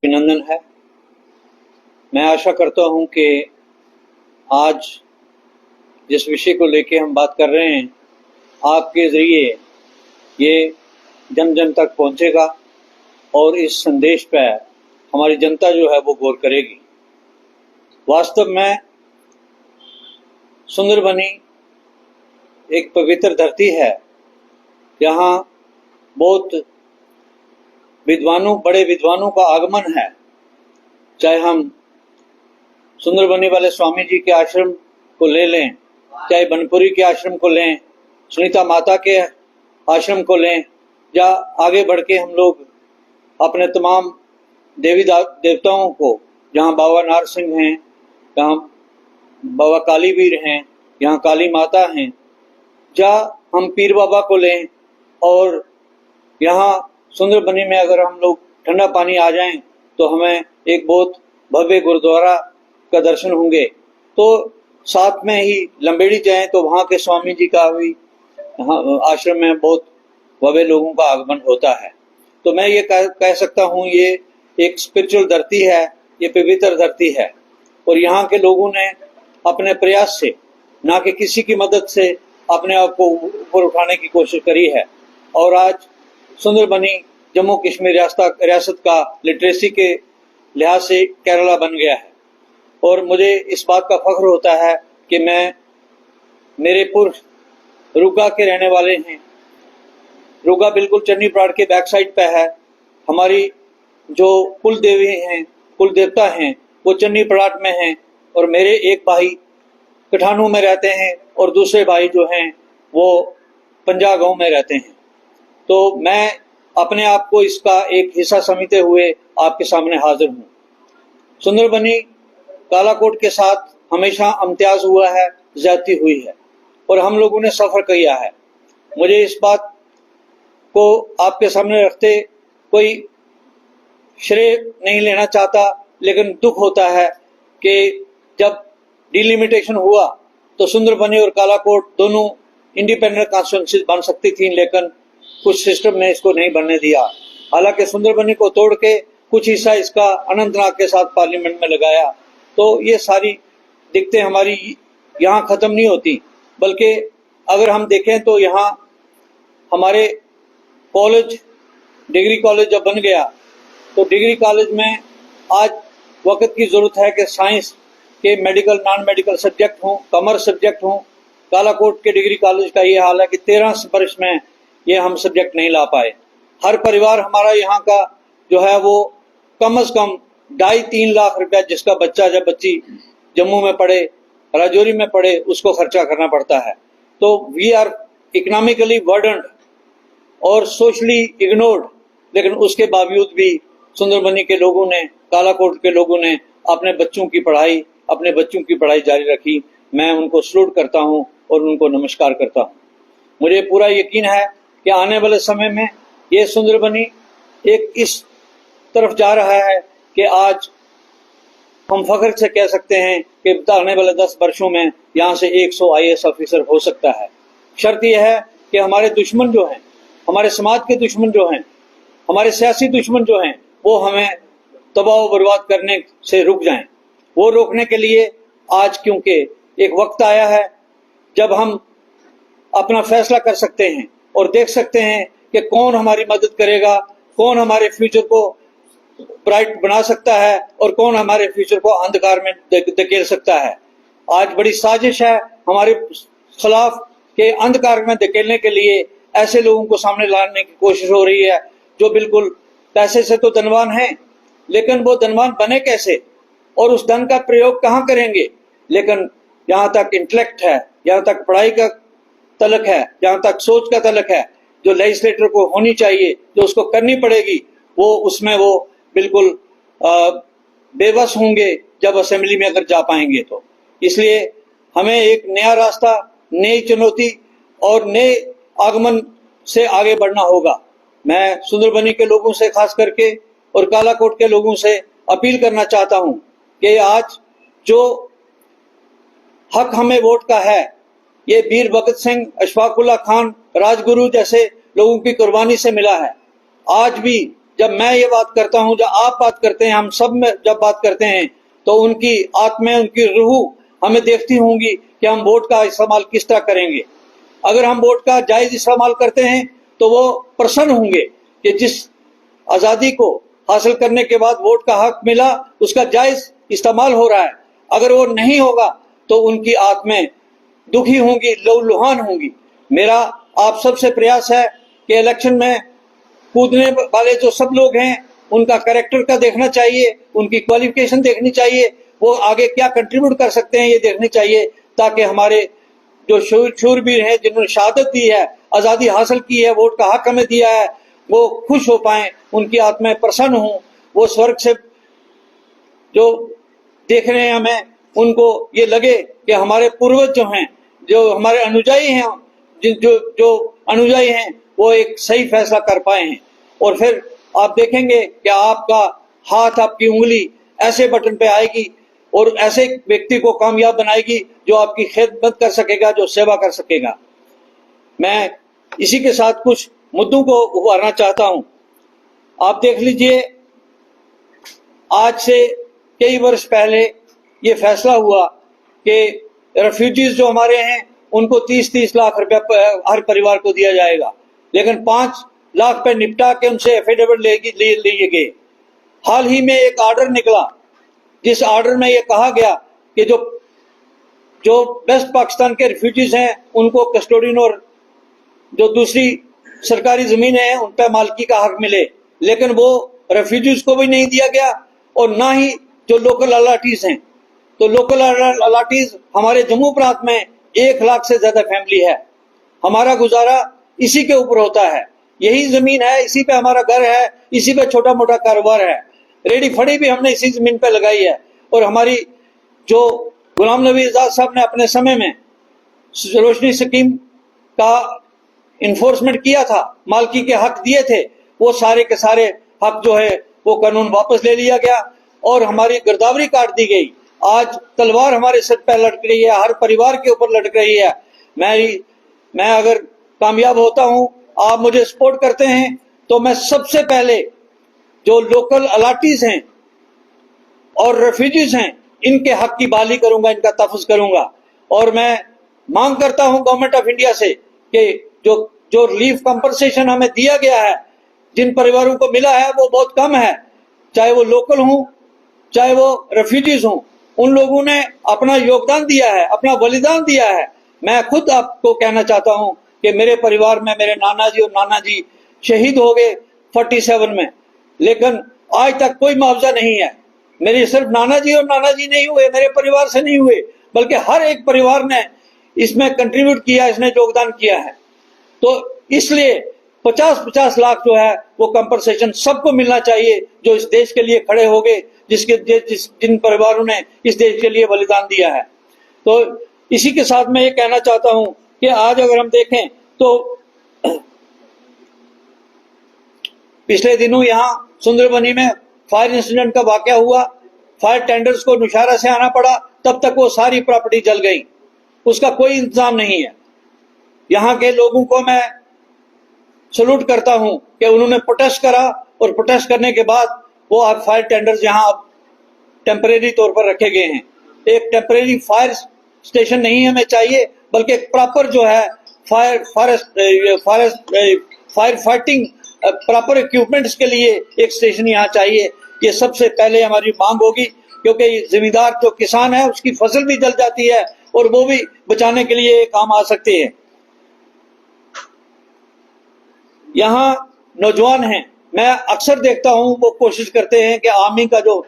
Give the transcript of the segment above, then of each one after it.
अभिनंदन है। मैं आशा करता हूं कि आज जिस विषय को लेके हम बात कर रहे हैं, आपके ज़रिए ये जन जन तक पहुंचेगा और इस संदेश पर हमारी जनता जो है वो गौर करेगी। वास्तव में सुंदरबनी एक पवित्र धरती है, जहाँ बहुत बड़े विद्वानों का आगमन है। चाहे हम सुंदरबनी वाले स्वामी जी के आश्रम को ले लें, चाहे बनपुरी के आश्रम को लें, सुनीता माता के आश्रम को लें, या आगे बढ़ के हम लोग अपने तमाम देवी देवताओं को, जहाँ बाबा नार सिंह हैं, जहाँ बाबा कालीवीर हैं, यहाँ काली माता हैं, या हम पीर बाबा को लें, और यहाँ सुंदरबनी में अगर हम लोग ठंडा पानी आ जाएं तो हमें एक बहुत भव्य गुरुद्वारा का दर्शन होंगे। तो साथ में ही लंबेड़ी जाएं तो वहाँ के स्वामी जी का भी आश्रम में बहुत भव्य लोगों का आगमन होता है। तो मैं ये कह सकता हूँ, ये एक स्पिरिचुअल धरती है, ये पवित्र धरती है, और यहाँ के लोगों ने अपने प्रयास से, ना कि किसी की मदद से, अपने आप को ऊपर उठाने की कोशिश करी है। और आज सुंदरबनी जम्मू कश्मीर रियासत का लिटरेसी के लिहाज से केरला बन गया है। और मुझे इस बात का फख्र होता है कि मेरे पूर्व रुगा के रहने वाले हैं। रुगा बिल्कुल चन्नी प्राड़ के बैक साइड पे है। हमारी जो कुल देवी हैं, कुल देवता हैं, वो चन्नी प्राड़ में हैं, और मेरे एक भाई कठानू में रहते हैं और दूसरे भाई जो हैं वो पंजा गांव में रहते हैं। तो मैं अपने आप को इसका एक हिस्सा समझते हुए आपके सामने हाजिर हूँ। सुंदरबनी कालाकोट के साथ हमेशा इम्तियाज हुआ है, ज्यादती हुई है, और हम लोगों ने सफर किया है। मुझे इस बात को आपके सामने रखते कोई श्रेय नहीं लेना चाहता, लेकिन दुख होता है कि जब डिलिमिटेशन हुआ तो सुंदरबनी और कालाकोट दोनों इंडिपेंडेंट कॉन्स्टिट्यूंसीज बन सकती थी, लेकिन कुछ सिस्टम ने इसको नहीं बनने दिया। हालांकि सुंदरबनी को तोड़ के कुछ हिस्सा इसका अनंतनाग के साथ पार्लियामेंट में लगाया। तो ये सारी दिक्कतें हमारी यहाँ खत्म नहीं होती, बल्कि अगर हम देखें तो यहाँ हमारे कॉलेज, डिग्री कॉलेज जब बन गया तो डिग्री कॉलेज में आज वक्त की जरूरत है कि साइंस के मेडिकल, नॉन मेडिकल सब्जेक्ट हों, कॉमर्स सब्जेक्ट हों। कालाकोट के डिग्री कॉलेज का ये हाल है कि 13 वर्ष में ये हम सब्जेक्ट नहीं ला पाए। हर परिवार हमारा यहाँ का जो है वो कम से कम 2.5-3 लाख रुपया, जिसका बच्चा जब बच्ची जम्मू में पढ़े, राजौरी में पढ़े, उसको खर्चा करना पड़ता है। तो वी आर इकोनॉमिकली बर्डन्ड और सोशली इग्नोर्ड, लेकिन उसके बावजूद भी सुंदरबनी के लोगों ने, कालाकोट के लोगों ने अपने बच्चों की पढ़ाई जारी रखी। मैं उनको सलूट करता हूँ और उनको नमस्कार करता हूँ। मुझे पूरा यकीन है कि आने वाले समय में ये सुंदरबनी एक इस तरफ जा रहा है कि आज हम फख्र से कह सकते हैं कि आने वाले 10 वर्षों में यहाँ से 100 IAS ऑफिसर हो सकता है। शर्त यह है कि हमारे दुश्मन जो हैं, हमारे समाज के दुश्मन जो हैं, हमारे सियासी दुश्मन जो हैं, वो हमें तबाह और बर्बाद करने से रुक जाएं। वो रोकने के लिए आज, क्योंकि एक वक्त आया है जब हम अपना फैसला कर सकते हैं और देख सकते हैं कि कौन हमारी मदद करेगा, कौन हमारे फ्यूचर को ब्राइट बना सकता है और कौन हमारे फ्यूचर को अंधकार में धकेल सकता है। आज बड़ी साजिश है हमारे खिलाफ के अंधकार में धकेलने के लिए ऐसे लोगों को सामने लाने की कोशिश हो रही है जो बिल्कुल पैसे से तो धनवान हैं, लेकिन वो धनवान बने कैसे और उस धन का प्रयोग कहाँ करेंगे। लेकिन जहाँ तक इंटेलेक्ट है, जहाँ तक पढ़ाई का तलक है, जहाँ तक सोच का तलक है, जो लेजिस्लेटर को होनी चाहिए, जो उसको करनी पड़ेगी, वो उसमें वो बिल्कुल बेबस होंगे जब असेंबली में अगर जा पाएंगे। तो इसलिए हमें एक नया रास्ता, नई चुनौती और नए आगमन से आगे बढ़ना होगा। मैं सुंदरबनी के लोगों से खास करके और कालाकोट के लोगों से अपील करना चाहता हूं कि आज जो हक हमें वोट का है, ये वीर भगत सिंह, अशफाकुल्ला खान, राजगुरु जैसे लोगों की कुर्बानी से मिला है। आज भी जब मैं ये बात करता हूं, जब आप बात करते हैं, हम सब में जब बात करते हैं, तो उनकी आत्मा, उनकी रूह हमें देखती होंगी कि हम वोट का इस्तेमाल किस तरह करेंगे। अगर हम वोट का जायज इस्तेमाल करते हैं तो वो प्रसन्न होंगे कि जिस आजादी को हासिल करने के बाद वोट का हक मिला, उसका जायज इस्तेमाल हो रहा है। अगर वो नहीं होगा तो उनकी आत्माएं दुखी होंगी, लहूलुहान होंगी। मेरा आप सबसे प्रयास है कि इलेक्शन में कूदने वाले जो सब लोग हैं, उनका कैरेक्टर का देखना चाहिए, उनकी क्वालिफिकेशन देखनी चाहिए, वो आगे क्या कंट्रीब्यूट कर सकते हैं ये देखनी चाहिए, ताकि हमारे जो शूरवीर हैं, जिन्होंने शहादत दी है, आजादी हासिल की है, वोट का हक हमें दिया है, वो खुश हो पाए, उनकी आत्माएं प्रसन्न हों, वो स्वर्ग से जो देख रहे हैं हमें, उनको ये लगे कि हमारे पूर्वज जो हैं, जो हमारे अनुयायी हैं, जो अनुयायी हैं, वो एक सही फैसला कर पाए हैं। और फिर आप देखेंगे कि आपका हाथ, आपकी उंगली ऐसे बटन पे आएगी और ऐसे व्यक्ति को कामयाब बनाएगी जो आपकी खिदमत कर सकेगा, जो सेवा कर सकेगा। मैं इसी के साथ कुछ मुद्दों को उभारना चाहता हूं। आप देख लीजिए, आज से कई वर्ष पहले ये फैसला हुआ कि रेफ्यूजीज जो हमारे हैं उनको 30-30 लाख रुपया हर परिवार को दिया जाएगा, लेकिन 5 लाख पे निपटा के उनसे एफिडेविट लिए गए। हाल ही में एक ऑर्डर निकला, जिस ऑर्डर में ये कहा गया कि जो वेस्ट पाकिस्तान के रेफ्यूजीज हैं उनको कस्टोडियन और जो दूसरी सरकारी जमीन है उन पर मालकी का हक मिले, लेकिन वो रेफ्यूजीज को भी नहीं दिया गया और ना ही जो लोकल अलाटीज हैं। तो लोकल अलाटीज हमारे जम्मू प्रांत में 1 लाख से ज्यादा फैमिली है। हमारा गुजारा इसी के ऊपर होता है, यही जमीन है, इसी पे हमारा घर है, इसी पे छोटा मोटा कारोबार है। रेडी फड़ी भी हमने इसी जमीन पे लगाई है। और हमारी जो गुलाम नबी आजाद साहब ने अपने समय में रोशनी स्कीम का इन्फोर्समेंट किया था, मालकी के हक दिए थे, वो सारे के सारे हक जो है वो कानून वापस ले लिया गया और हमारी गिरदावरी काट दी गई। आज तलवार हमारे सिर पर लटक रही है, हर परिवार के ऊपर लटक रही है। मैं अगर कामयाब होता हूं, आप मुझे सपोर्ट करते हैं, तो मैं सबसे पहले जो लोकल अलाटीज हैं और रेफ्यूजीज हैं, इनके हक की बहाली करूंगा, इनका तहफ़्फ़ुज़ करूंगा। और मैं मांग करता हूं गवर्नमेंट ऑफ इंडिया से कि जो रिलीफ कंपनसेशन हमें दिया गया है, जिन परिवारों को मिला है वो बहुत कम है, चाहे वो लोकल हों, चाहे वो रेफ्यूजीज हों। उन लोगों ने अपना योगदान दिया है, अपना बलिदान दिया है। मैं खुद आपको कहना चाहता हूं कि मेरे परिवार में मेरे नाना जी और नाना जी शहीद हो गए 47 में, लेकिन आज तक कोई मुआवजा नहीं है। मेरे सिर्फ नाना जी और नाना जी नहीं हुए, मेरे परिवार से नहीं हुए, बल्कि हर एक परिवार ने इसमें कंट्रीब्यूट किया, इसने योगदान किया है। तो इसलिए 50-50 लाख जो है वो कंपनसेशन सबको मिलना चाहिए जो इस देश के लिए खड़े हो गए, जिन परिवारों ने इस देश के लिए बलिदान दिया है। तो इसी के साथ मैं ये कहना चाहता हूं कि आज अगर हम देखें तो पिछले दिनों यहाँ सुंदरबनी में फायर इंसिडेंट का वाकया हुआ। फायर टेंडर्स को नौशहरा से आना पड़ा, तब तक वो सारी प्रॉपर्टी जल गई, उसका कोई इंतजाम नहीं है। यहाँ के लोगों को मैं सल्यूट करता हूं कि उन्होंने प्रोटेस्ट करा और प्रोटेस्ट करने के बाद वो अब फायर टेंडर्स यहाँ अब टेम्परेरी तौर पर रखे गए हैं। एक टेम्परेरी फायर स्टेशन नहीं हमें चाहिए, बल्कि एक प्रॉपर जो है फायर फाइटिंग प्रॉपर इक्विपमेंट्स के लिए एक स्टेशन यहाँ चाहिए। ये सबसे पहले हमारी मांग होगी, क्योंकि जिम्मेदार जो किसान है उसकी फसल भी जल जाती है और वो भी बचाने के लिए काम आ सकते हैं। यहाँ नौजवान हैं, मैं अक्सर देखता हूँ वो कोशिश करते हैं कि आर्मी का जो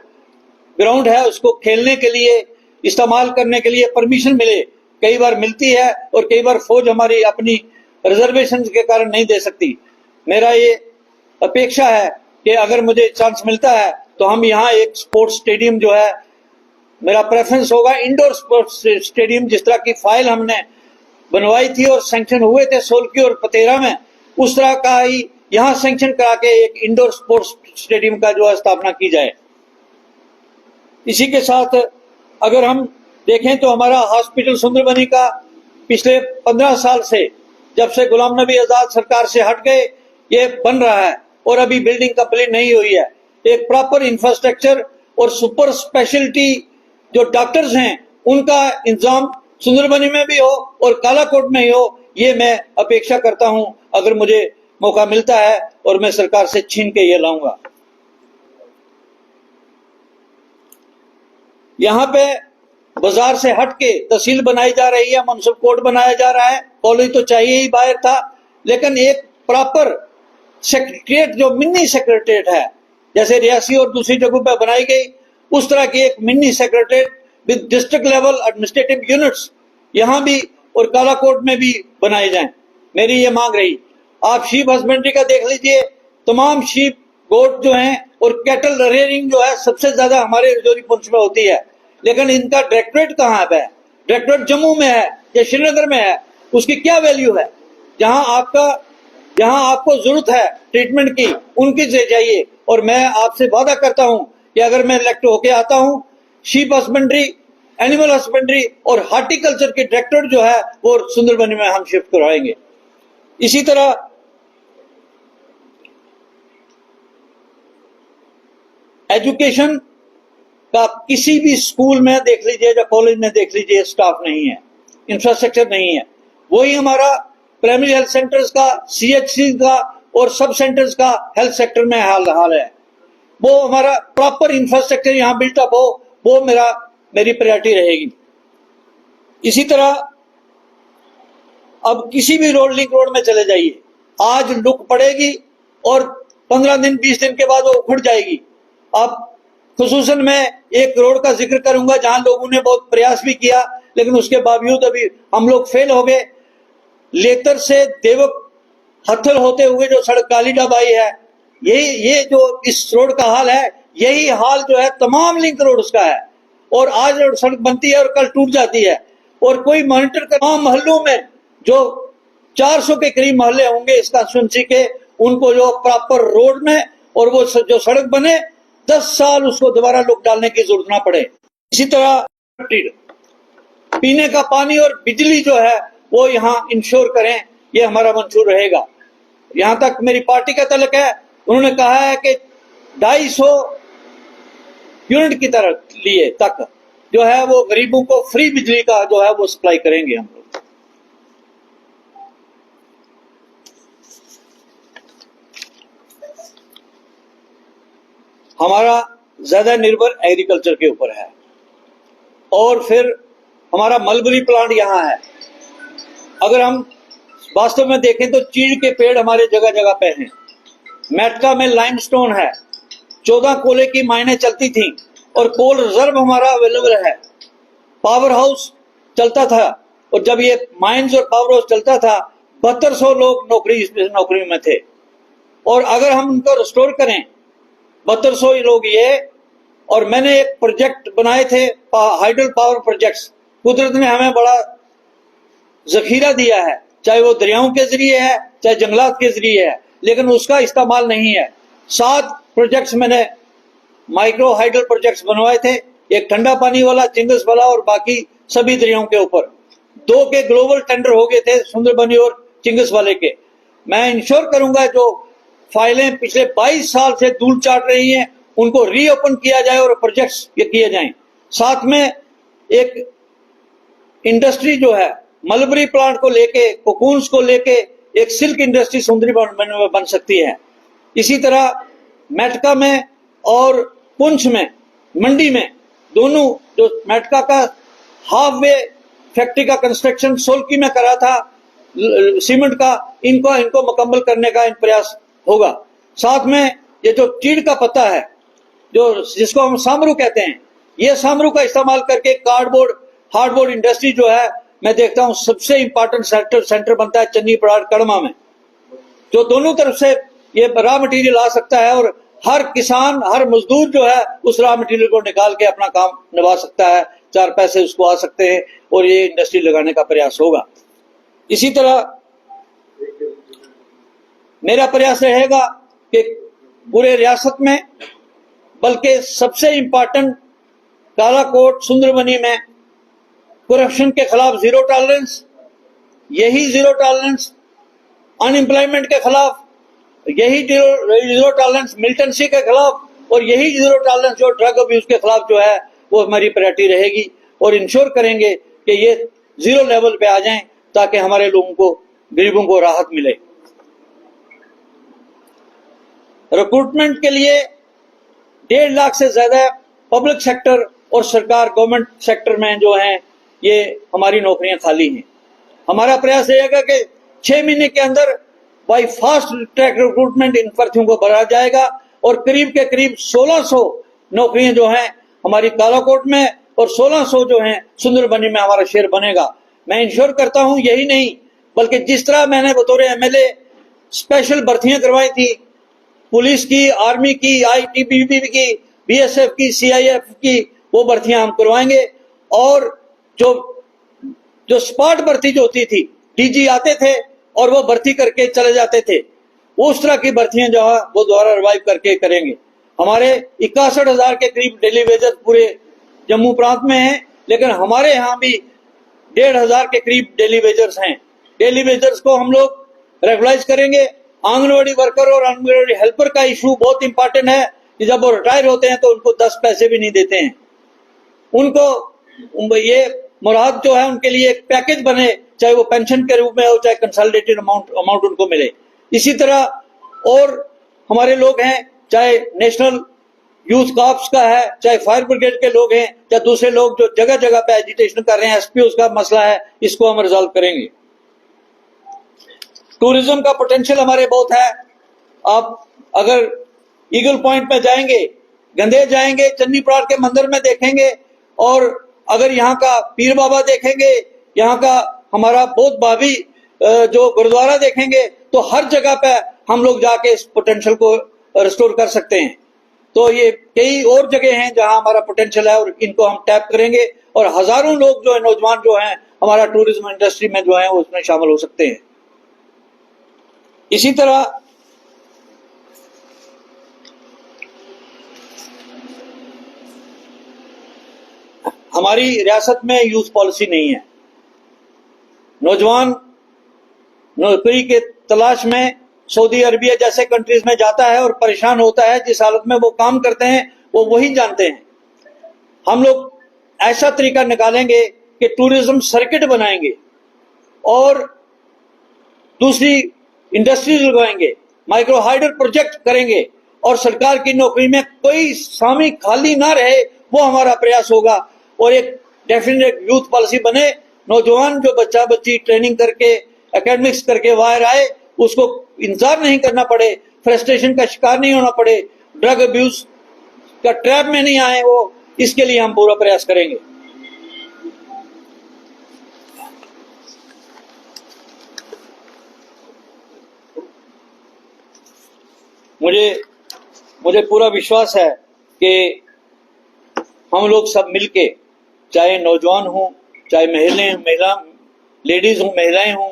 ग्राउंड है उसको खेलने के लिए इस्तेमाल करने के लिए परमिशन मिले। कई बार मिलती है और कई बार फौज हमारी अपनी रिजर्वेशन के कारण नहीं दे सकती। मेरा ये अपेक्षा है कि अगर मुझे चांस मिलता है तो हम यहाँ एक स्पोर्ट्स स्टेडियम जो है, मेरा प्रेफरेंस होगा इंडोर स्पोर्ट्स स्टेडियम, जिस तरह की फाइल हमने बनवाई थी और सैंक्शन हुए थे सोलकी और पतेरा में, उस तरह का ही यहाँ सैंक्शन करा के एक इंडोर स्पोर्ट्स स्टेडियम का जो है स्थापना की जाए। इसी के साथ अगर हम देखें तो हमारा हॉस्पिटल सुंदरबनी का पिछले 15 साल से, जब से गुलाम नबी आजाद सरकार से हट गए, ये बन रहा है और अभी बिल्डिंग कंप्लीट नहीं हुई है। एक प्रॉपर इंफ्रास्ट्रक्चर और सुपर स्पेशलिटी जो डॉक्टर्स हैं उनका इंतजाम सुंदरबनी में भी हो और कालाकोट में ही हो, ये मैं अपेक्षा करता हूं। अगर मुझे मौका मिलता है और मैं सरकार से छीन के ये लाऊंगा। यहाँ पे बाजार से हट के तहसील बनाई जा रही है, मुंसिपल कोर्ट बनाया जा रहा है। कॉलेज तो चाहिए ही बाहर था, लेकिन एक प्रॉपर सेक्रेटरिएट जो मिनी सेक्रेटरिएट है, जैसे रियासी और दूसरी जगहों पर बनाई गई, उस तरह की एक mini secretariat with district level administrative units यहाँ भी और कालाकोट में भी बनाए जाएं। मेरी ये मांग रही। आप शीप हस्बेंड्री का देख लीजिए, तमाम शीप गोट जो हैं और कैटल रेयरिंग जो है सबसे ज्यादा हमारे रजौरी पुंछ में होती है, लेकिन इनका डायरेक्टरेट कहाँ है? डायरेक्टरेट जम्मू में है या श्रीनगर में है? उसकी क्या वैल्यू है? जहां आपको जरूरत है ट्रीटमेंट की, उनकी से जाइए। और मैं आपसे वादा करता हूं कि अगर मैं इलेक्ट होके आता हूं, शीप हस्बेंड्री, एनिमल हस्बेंड्री और हार्टिकल्चर के डायरेक्टरेट जो है वो सुंदरबनी में हम शिफ्ट करवाएंगे। इसी तरह एजुकेशन का किसी भी स्कूल में देख लीजिए या कॉलेज में देख लीजिए, स्टाफ नहीं है, इंफ्रास्ट्रक्चर नहीं है। वही हमारा प्राइमरी हेल्थ सेंटर्स का, सीएचसी का और सब सेंटर्स का हेल्थ सेक्टर में हाल है। वो हमारा प्रॉपर इंफ्रास्ट्रक्चर यहाँ बिल्टअप हो, वो मेरी प्रायोरिटी रहेगी। इसी तरह अब किसी भी लिंक रोड में चले जाइए, आज लुक पड़ेगी और 15 दिन 20 दिन के बाद वो उखड़ जाएगी। अब खुसूसन मैं एक रोड का जिक्र करूंगा जहां लोगों ने बहुत प्रयास भी किया, लेकिन उसके बावजूद अभी हम लोग फेल हो गए। लेतर से देवक हथल होते हुए जो सड़क कालीडाबाई है, ये जो इस रोड का हाल है, यही हाल जो है तमाम लिंक रोड का है। और आज सड़क बनती है और कल टूट जाती है, और कोई मॉनिटर तमाम मोहल्लों में जो 400 के करीब मोहल्ले होंगे इस कंस्टिट्यूंसी के, उनको जो प्रॉपर रोड में और वो जो सड़क बने 10 साल उसको दोबारा लोग डालने की जरूरत ना पड़े। इसी तरह पीने का पानी और बिजली जो है वो यहाँ इंश्योर करें, ये हमारा मंशूर रहेगा। यहां तक मेरी पार्टी का तल्लुक है, उन्होंने कहा है कि 250 यूनिट की तरफ लिए तक जो है वो गरीबों को फ्री बिजली का जो है वो सप्लाई करेंगे हम लोग। हमारा ज्यादा निर्भर एग्रीकल्चर के ऊपर है। और फिर हमारा मलबरी प्लांट यहाँ है। अगर हम वास्तव में देखें तो चीड़ के पेड़ हमारे जगह जगह पे हैं। मेटका में लाइमस्टोन है, 14 कोले की माइनें चलती थी और कोल रिजर्व हमारा अवेलेबल है। पावर हाउस चलता था, और जब ये माइंस और पावर हाउस चलता था 7200 लोग नौकरी में थे। और अगर हम उनको रिस्टोर करें 7200 लोग ये, और मैंने एक प्रोजेक्ट बनाए थे हाइडल पावर प्रोजेक्ट्स। कुदरत ने हमें बड़ा जखीरा दिया है, चाहे वो दरियाओं के जरिए है चाहे जंगलात के जरिए है, लेकिन उसका इस्तेमाल नहीं है। 7 प्रोजेक्ट्स मैंने माइक्रो हाइडल प्रोजेक्ट्स बनवाए थे, एक ठंडा पानी वाला, चिंगस वाला और बाकी सभी दरियाओं के ऊपर। 2 के ग्लोबल टेंडर हो गए थे, सुंदरबनी और चिंगस वाले के। मैं इंश्योर करूंगा जो फाइलें पिछले 22 साल से धूल चाट रही हैं उनको रीओपन किया जाए और प्रोजेक्ट्स ये किए जाएं। साथ में एक इंडस्ट्री जो है मलबरी प्लांट को लेके, कोकून्स को लेके एक सिल्क इंडस्ट्री सुंदरबनी में बन सकती है। इसी तरह मेटका में और पुंछ में, मंडी में, दोनों जो मेटका का हाफ वे फैक्ट्री का कंस्ट्रक्शन सोलकी में करा था सीमेंट का, इनको मुकम्मल करने का प्रयास होगा। साथ में ये जो चीड़ का पत्ता है, जो जिसको हम सामरू कहते हैं, ये सामरू का इस्तेमाल करके कार्डबोर्ड, हार्डबोर्ड इंडस्ट्री जो है, मैं देखता हूं सबसे इंपॉर्टेंट सेंटर बनता है चन्नी पड़ाड़ कड़मा में, जो दोनों तरफ से ये रॉ मटेरियल आ सकता है और हर किसान, हर मजदूर जो है उस रॉ मटेरियल को निकाल के अपना काम निभा सकता है, 4 पैसे उसको आ सकते हैं और ये इंडस्ट्री लगाने का प्रयास होगा। इसी तरह मेरा प्रयास रहेगा कि पूरे रियासत में, बल्कि सबसे इंपॉर्टेंट कालाकोट सुंदरबनी में करप्शन के खिलाफ जीरो टॉलरेंस, यही जीरो टॉलरेंस अनएम्प्लॉयमेंट के खिलाफ यही जीरो टॉलरेंस मिलिटेंसी के खिलाफ और यही जीरो टॉलरेंस जो ड्रग अब्यूज के खिलाफ जो है वो हमारी प्रायोरिटी रहेगी, और इंश्योर करेंगे कि ये जीरो लेवल पे आ जाएं ताकि हमारे लोगों को, गरीबों को राहत मिले। रिक्रूटमेंट के लिए 1.5 लाख से ज्यादा पब्लिक सेक्टर और सरकार गवर्नमेंट सेक्टर में जो है ये हमारी नौकरियां खाली हैं। हमारा प्रयास रहेगा कि 6 महीने के अंदर बाई फास्ट ट्रैक रिक्रूटमेंट इन भर्तियों को बढ़ाया जाएगा और करीब के करीब 1600 नौकरियां जो हैं हमारी कालाकोट में और 1600 जो हैं सुंदरबनी में हमारा शेयर बनेगा। मैं इंश्योर करता हूं यही नहीं बल्कि जिस तरह मैंने बतौर एमएलए स्पेशल भर्तियां करवाई थी, पुलिस की, आर्मी की, आईटीबीपी की, बीएसएफ की, सीआईएफ की, वो भर्तियां हम करवाएंगे। और जो स्पॉट भर्ती जो होती थी, डीजी आते थे और वो भर्ती करके चले जाते थे, उस तरह की भर्तियां जो है वो दोबारा रिवाइव करके करेंगे। हमारे 61,000 के करीब डेली वेजर पूरे जम्मू प्रांत में हैं, लेकिन हमारे यहाँ भी 1,500 के करीब डेली वेजर्स हैं। डेली वेजर्स को हम लोग रेगुलाइज करेंगे। आंगनवाड़ी वर्कर और आंगनवाड़ी हेल्पर का इशू बहुत इंपॉर्टेंट है कि जब वो रिटायर होते हैं तो उनको 10 पैसे भी नहीं देते हैं। उनको ये मुराद जो है उनके लिए एक पैकेज बने, चाहे वो पेंशन के रूप में हो चाहे कंसल्टेटेड अमाउंट उनको मिले। इसी तरह और हमारे लोग हैं, चाहे नेशनल यूथ कॉर्प्स का है, चाहे फायर ब्रिगेड के लोग हैं, चाहे दूसरे लोग जो जगह जगह पे एजिटेशन कर रहे हैं, एसपीओ का मसला है, इसको हम रिजॉल्व करेंगे। टूरिज्म का पोटेंशियल हमारे बहुत है। आप अगर ईगल पॉइंट में जाएंगे, गंदेर जाएंगे, चन्नी प्राड़ के मंदिर में देखेंगे, और अगर यहाँ का पीर बाबा देखेंगे, यहाँ का हमारा बहुत भाभी जो गुरुद्वारा देखेंगे, तो हर जगह पे हम लोग जाके इस पोटेंशियल को रिस्टोर कर सकते हैं। तो ये कई और जगह हैं जहां हमारा पोटेंशियल है और इनको हम टैप करेंगे और हजारों लोग जो है, नौजवान जो हैं हमारा टूरिज्म इंडस्ट्री में जो है वो उसमें शामिल हो सकते हैं। इसी तरह हमारी रियासत में यूथ पॉलिसी नहीं है। नौजवान नौकरी के तलाश में सऊदी अरबिया जैसे कंट्रीज में जाता है और परेशान होता है। जिस हालत में वो काम करते हैं वो वही जानते हैं। हम लोग ऐसा तरीका निकालेंगे कि टूरिज्म सर्किट बनाएंगे और दूसरी इंडस्ट्रीज लगवाएंगे, माइक्रो हाइडर प्रोजेक्ट करेंगे और सरकार की नौकरी में कोई स्वामी खाली ना रहे, वो हमारा प्रयास होगा। और एक डेफिनेट यूथ पॉलिसी बने, नौजवान जो बच्चा बच्ची ट्रेनिंग करके एकेडमिक्स करके बाहर आए, उसको इंतजार नहीं करना पड़े, फ्रस्ट्रेशन का शिकार नहीं होना पड़े, ड्रग अब्यूज का ट्रैप में नहीं आए वो, इसके लिए हम पूरा प्रयास करेंगे। मुझे पूरा विश्वास है कि हम लोग सब मिलके, चाहे नौजवान हो, चाहे लेडीज हो, महिलाएं हों,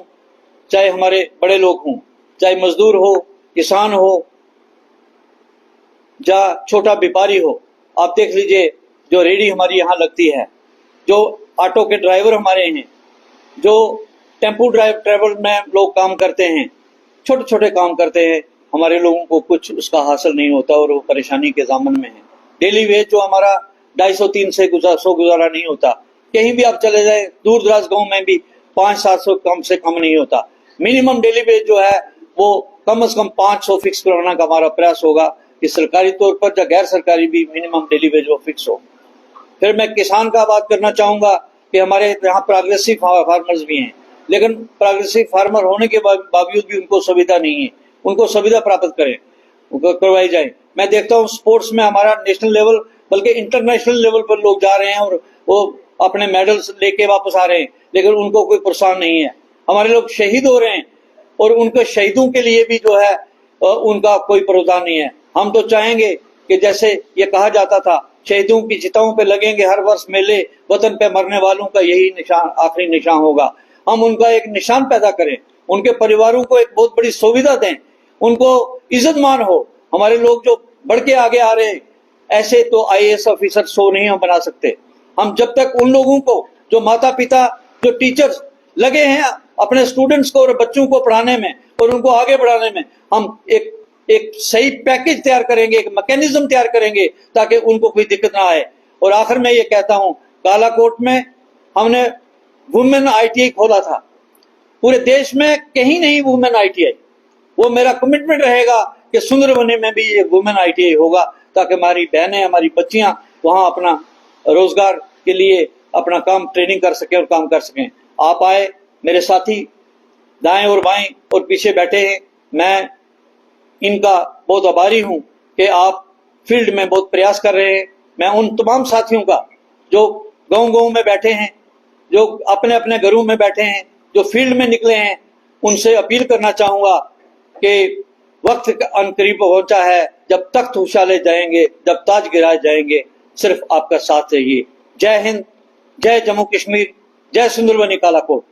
चाहे हमारे बड़े लोग हों, चाहे मजदूर हो, किसान हो या छोटा व्यापारी हो। आप देख लीजिए जो रेडी हमारी यहाँ लगती है, जो ऑटो के ड्राइवर हमारे हैं, जो टेम्पो ट्रैवल में लोग काम करते हैं, छोटे छोटे काम करते हैं, हमारे लोगों को कुछ उसका हासिल नहीं होता और वो परेशानी के दामन में है। डेली वेज जो हमारा 250-300 से गुजारा नहीं होता। कहीं भी आप चले जाए, दूर दराज गाँव में भी 500-700 कम से कम नहीं होता। मिनिमम डेली वेज जो है वो कम से कम 500 फिक्स कराना का हमारा प्रयास होगा कि सरकारी तौर पर या गैर सरकारी भी मिनिमम डेली वेज वो फिक्स हो। फिर मैं किसान का बात करना चाहूंगा कि हमारे यहाँ प्रोग्रेसिव फार्मर्स भी हैं, लेकिन प्रोग्रेसिव फार्मर होने के बावजूद भी उनको सुविधा नहीं है। उनको सुविधा प्राप्त करें, करवाई जाए। मैं देखता हूँ स्पोर्ट्स में हमारा नेशनल लेवल बल्कि इंटरनेशनल लेवल पर लोग जा रहे हैं और वो अपने मेडल्स लेके वापस आ रहे हैं, लेकिन उनको कोई प्रोत्साहन नहीं है। हमारे लोग शहीद हो रहे हैं और उनके शहीदों के लिए भी जो है उनका कोई प्रावधान नहीं है। हम तो चाहेंगे कि जैसे ये कहा जाता था, शहीदों की चिताओं पे लगेंगे हर वर्ष मेले, वतन पे मरने वालों का यही निशान आखिरी निशान होगा। हम उनका एक निशान पैदा करें, उनके परिवारों को एक बहुत बड़ी सुविधा दें, उनको इज्जत मान हो। हमारे लोग जो बढ़ के आगे आ रहे हैं, ऐसे तो आईएएस ऑफिसर 100 नहीं हम बना सकते। हम जब तक उन लोगों को, जो माता पिता, जो टीचर्स लगे हैं अपने स्टूडेंट्स को और बच्चों को पढ़ाने में और उनको आगे बढ़ाने में, हम एक एक सही पैकेज तैयार करेंगे, एक मैकेनिज्म तैयार करेंगे ताकि उनको कोई दिक्कत ना आए। और आखिर में ये कहता हूं, कालाकोट में हमने वुमेन ITI खोला था, पूरे देश में कहीं नहीं वुमेन ITI। वो मेरा कमिटमेंट रहेगा कि सुंदरबनी में भी ये वुमेन ITI होगा ताकि हमारी बहनें, हमारी बच्चियां वहां अपना रोजगार के लिए अपना काम ट्रेनिंग कर सकें और काम कर सकें। आप आए, मेरे साथी दाएं और बाएं और पीछे बैठे हैं, मैं इनका बहुत आभारी हूं कि आप फील्ड में बहुत प्रयास कर रहे हैं। मैं उन तमाम साथियों का जो गांव-गांव में बैठे हैं, जो अपने अपने घरों में बैठे हैं, जो फील्ड में निकले हैं, उनसे अपील करना चाहूंगा कि वक्त करीब पहुंचा है जब तख्त उछाले जाएंगे, जब ताज गिराए जाएंगे, सिर्फ आपका साथ चाहिए। जय हिंद, जय जम्मू कश्मीर, जय सुंदरबनी कालाकोट।